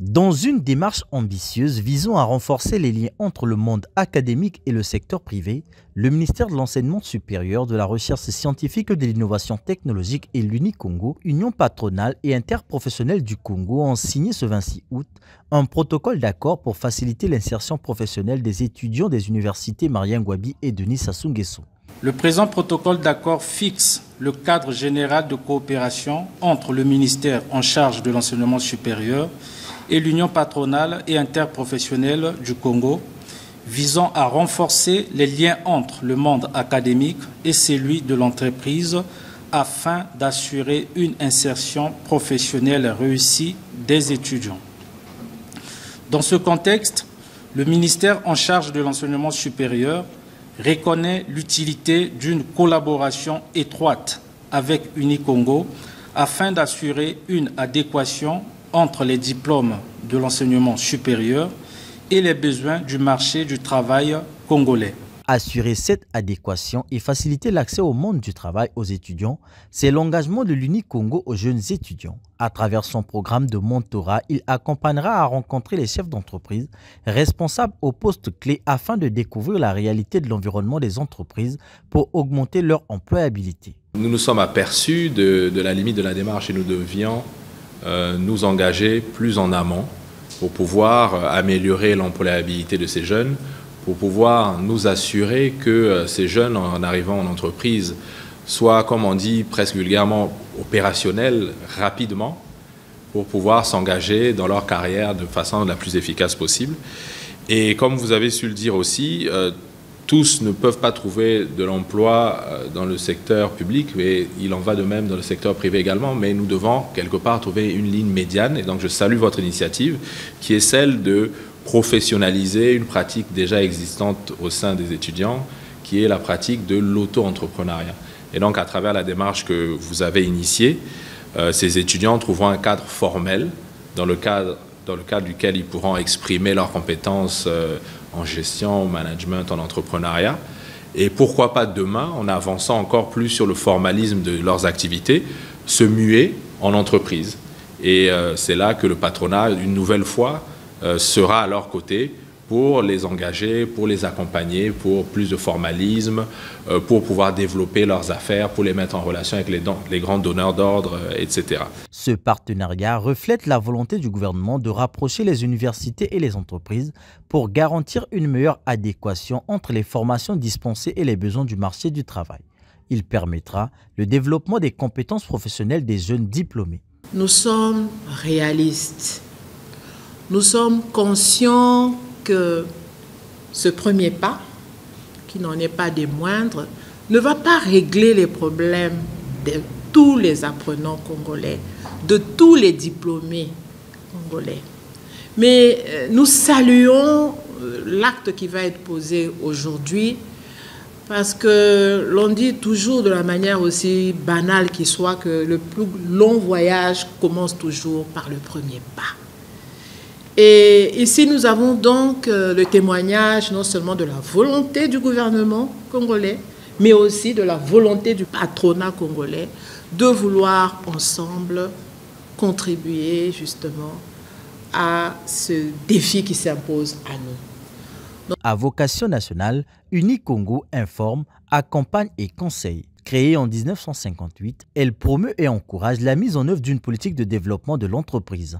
Dans une démarche ambitieuse visant à renforcer les liens entre le monde académique et le secteur privé, le ministère de l'Enseignement supérieur, de la Recherche scientifique et de l'Innovation technologique et l'Unicongo, Union patronale et interprofessionnelle du Congo, ont signé ce 26 août un protocole d'accord pour faciliter l'insertion professionnelle des étudiants des universités Marien Ngouabi et Denis Sassou Nguesso. Le présent protocole d'accord fixe le cadre général de coopération entre le ministère en charge de l'enseignement supérieur et l'Union patronale et interprofessionnelle du Congo, visant à renforcer les liens entre le monde académique et celui de l'entreprise afin d'assurer une insertion professionnelle réussie des étudiants. Dans ce contexte, le ministère en charge de l'enseignement supérieur reconnaît l'utilité d'une collaboration étroite avec Unicongo afin d'assurer une adéquation entre les diplômes de l'enseignement supérieur et les besoins du marché du travail congolais. Assurer cette adéquation et faciliter l'accès au monde du travail aux étudiants, c'est l'engagement de l'Unicongo aux jeunes étudiants. À travers son programme de mentorat, il accompagnera à rencontrer les chefs d'entreprise responsables aux postes clés afin de découvrir la réalité de l'environnement des entreprises pour augmenter leur employabilité. Nous nous sommes aperçus de la limite de la démarche et nous devions nous engager plus en amont pour pouvoir améliorer l'employabilité de ces jeunes, pour pouvoir nous assurer que ces jeunes, en arrivant en entreprise, soient, comme on dit presque vulgairement, opérationnels rapidement pour pouvoir s'engager dans leur carrière de façon la plus efficace possible. Et comme vous avez su le dire aussi, tous ne peuvent pas trouver de l'emploi dans le secteur public, mais il en va de même dans le secteur privé également, mais nous devons quelque part trouver une ligne médiane. Et donc je salue votre initiative qui est celle de professionnaliser une pratique déjà existante au sein des étudiants, qui est la pratique de l'auto-entrepreneuriat. Et donc à travers la démarche que vous avez initiée, ces étudiants trouveront un cadre formel dans le cadre duquel ils pourront exprimer leurs compétences en gestion, en management, en entrepreneuriat. Et pourquoi pas demain, en avançant encore plus sur le formalisme de leurs activités, se muer en entreprise. Et c'est là que le patronat, une nouvelle fois, sera à leur côté pour les engager, pour les accompagner, pour plus de formalisme, pour pouvoir développer leurs affaires, pour les mettre en relation avec les grands donneurs d'ordre, etc. Ce partenariat reflète la volonté du gouvernement de rapprocher les universités et les entreprises pour garantir une meilleure adéquation entre les formations dispensées et les besoins du marché du travail. Il permettra le développement des compétences professionnelles des jeunes diplômés. Nous sommes réalistes. Nous sommes conscients que ce premier pas, qui n'en est pas des moindres, ne va pas régler les problèmes de tous les apprenants congolais, de tous les diplômés congolais. Mais nous saluons l'acte qui va être posé aujourd'hui, parce que l'on dit toujours de la manière aussi banale qu'il soit que le plus long voyage commence toujours par le premier pas. Et ici, nous avons donc le témoignage non seulement de la volonté du gouvernement congolais, mais aussi de la volonté du patronat congolais de vouloir ensemble contribuer justement à ce défi qui s'impose à nous. À vocation nationale, Unicongo informe, accompagne et conseille. Créée en 1958, elle promeut et encourage la mise en œuvre d'une politique de développement de l'entreprise.